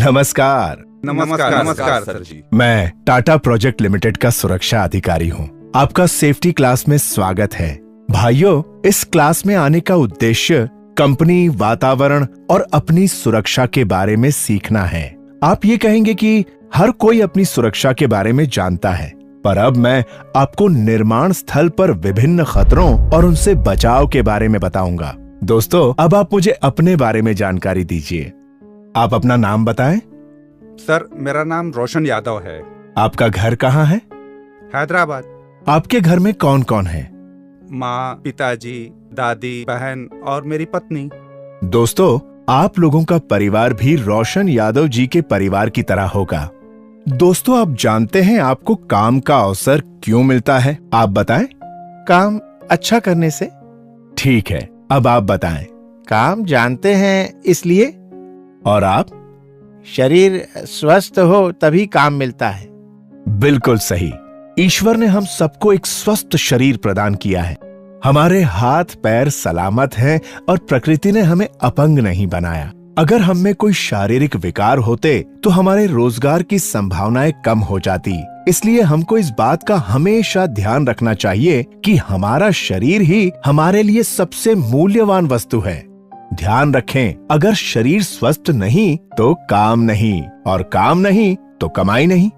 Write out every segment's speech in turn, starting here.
नमस्कार। नमस्कार सर जी। मैं टाटा प्रोजेक्ट लिमिटेड का सुरक्षा अधिकारी हूँ। आपका सेफ्टी क्लास में स्वागत है। भाइयों, इस क्लास में आने का उद्देश्य कंपनी, वातावरण और अपनी सुरक्षा के बारे में सीखना है। आप ये कहेंगे कि हर कोई अपनी सुरक्षा के बारे में जानता है, पर अब मैं आपको निर्माण स्थल पर विभिन्न खतरों और उनसे बचाव के बारे में बताऊंगा। दोस्तों, अब आप मुझे अपने बारे में जानकारी दीजिए। आप अपना नाम बताएं। सर, मेरा नाम रोशन यादव है। आपका घर कहाँ है? हैदराबाद। आपके घर में कौन कौन है? माँ, पिताजी, दादी, बहन और मेरी पत्नी। दोस्तों, आप लोगों का परिवार भी रोशन यादव जी के परिवार की तरह होगा। दोस्तों, आप जानते हैं आपको काम का अवसर क्यों मिलता है? आप बताएं। काम अच्छा करने से। ठीक है, अब आप बताएं। काम जानते हैं इसलिए। और आप? शरीर स्वस्थ हो तभी काम मिलता है। बिल्कुल सही। ईश्वर ने हम सबको एक स्वस्थ शरीर प्रदान किया है। हमारे हाथ पैर सलामत हैं और प्रकृति ने हमें अपंग नहीं बनाया। अगर हम में कोई शारीरिक विकार होते तो हमारे रोजगार की संभावनाएं कम हो जाती। इसलिए हमको इस बात का हमेशा ध्यान रखना चाहिए कि हमारा शरीर ही हमारे लिए सबसे मूल्यवान वस्तु है। ध्यान रखें, अगर शरीर स्वस्थ नहीं तो काम नहीं, और काम नहीं तो कमाई नहीं।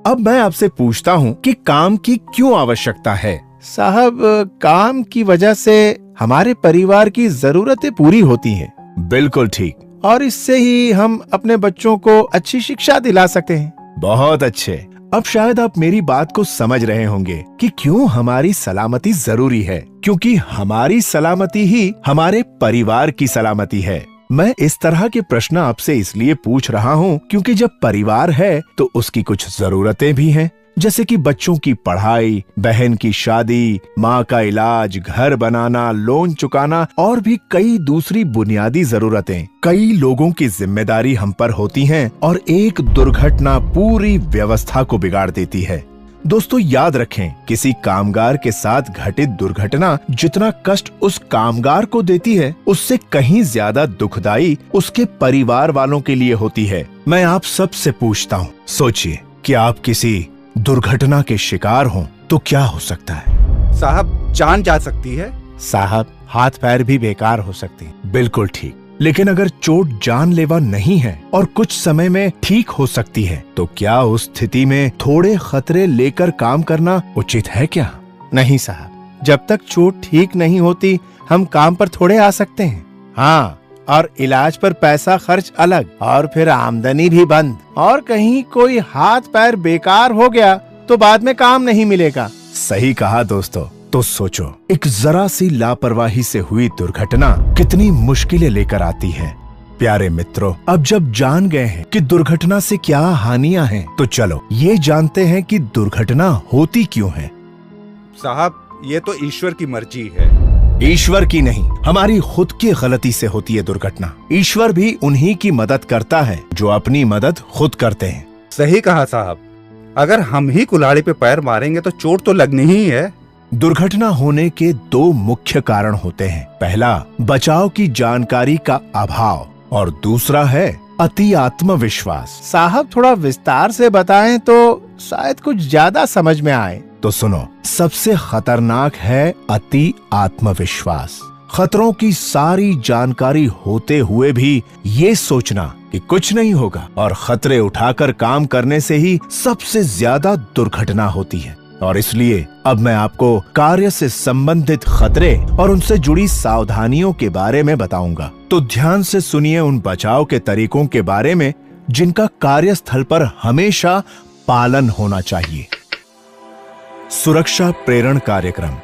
अब मैं आपसे पूछता हूँ कि काम की क्यों आवश्यकता है? साहब, काम की वजह से हमारे परिवार की जरूरतें पूरी होती हैं। बिल्कुल ठीक। और इससे ही हम अपने बच्चों को अच्छी शिक्षा दिला सकते हैं। बहुत अच्छे। अब शायद आप मेरी बात को समझ रहे होंगे कि क्यों हमारी सलामती जरूरी है, क्योंकि हमारी सलामती ही हमारे परिवार की सलामती है। मैं इस तरह के प्रश्न आपसे इसलिए पूछ रहा हूँ क्योंकि जब परिवार है तो उसकी कुछ जरूरतें भी हैं, जैसे कि बच्चों की पढ़ाई, बहन की शादी, माँ का इलाज, घर बनाना, लोन चुकाना और भी कई दूसरी बुनियादी जरूरतें। कई लोगों की जिम्मेदारी हम पर होती हैं और एक दुर्घटना पूरी व्यवस्था को बिगाड़ देती है। दोस्तों, याद रखें, किसी कामगार के साथ घटित दुर्घटना जितना कष्ट उस कामगार को देती है, उससे कहीं ज्यादा दुखदाई उसके परिवार वालों के लिए होती है। मैं आप सबसे पूछता हूँ, सोचिए कि आप किसी दुर्घटना के शिकार हों तो क्या हो सकता है? साहब, जान जा सकती है। साहब, हाथ पैर भी बेकार हो सकते हैं। बिल्कुल ठीक। लेकिन अगर चोट जानलेवा नहीं है और कुछ समय में ठीक हो सकती है, तो क्या उस स्थिति में थोड़े खतरे लेकर काम करना उचित है क्या? नहीं साहब, जब तक चोट ठीक नहीं होती हम काम पर थोड़े आ सकते हैं। हाँ, और इलाज पर पैसा खर्च अलग, और फिर आमदनी भी बंद। और कहीं कोई हाथ पैर बेकार हो गया तो बाद में काम नहीं मिलेगा। सही कहा दोस्तों। तो सोचो, एक जरा सी लापरवाही से हुई दुर्घटना कितनी मुश्किलें लेकर आती है। प्यारे मित्रों, अब जब जान गए हैं कि दुर्घटना से क्या हानियां हैं, तो चलो ये जानते हैं कि दुर्घटना होती क्यों है। साहब, ये तो ईश्वर की मर्जी है। ईश्वर की नहीं, हमारी खुद की गलती से होती है दुर्घटना। ईश्वर भी उन्हीं की मदद करता है जो अपनी मदद खुद करते हैं। सही कहा साहब। अगर हम ही कुल्हाड़ी पे पैर मारेंगे तो चोट तो लगनी ही है। दुर्घटना होने के दो मुख्य कारण होते हैं। पहला, बचाव की जानकारी का अभाव, और दूसरा है अति आत्मविश्वास। साहब, थोड़ा विस्तार से बताएं तो शायद कुछ ज्यादा समझ में आए। तो सुनो, सबसे खतरनाक है अति आत्मविश्वास। खतरों की सारी जानकारी होते हुए भी ये सोचना कि कुछ नहीं होगा और खतरे उठाकर काम करने से ही सबसे ज्यादा दुर्घटना होती है। और इसलिए अब मैं आपको कार्य से संबंधित खतरे और उनसे जुड़ी सावधानियों के बारे में बताऊंगा। तो ध्यान से सुनिए उन बचाव के तरीकों के बारे में जिनका कार्यस्थल पर हमेशा पालन होना चाहिए। सुरक्षा प्रेरण कार्यक्रम।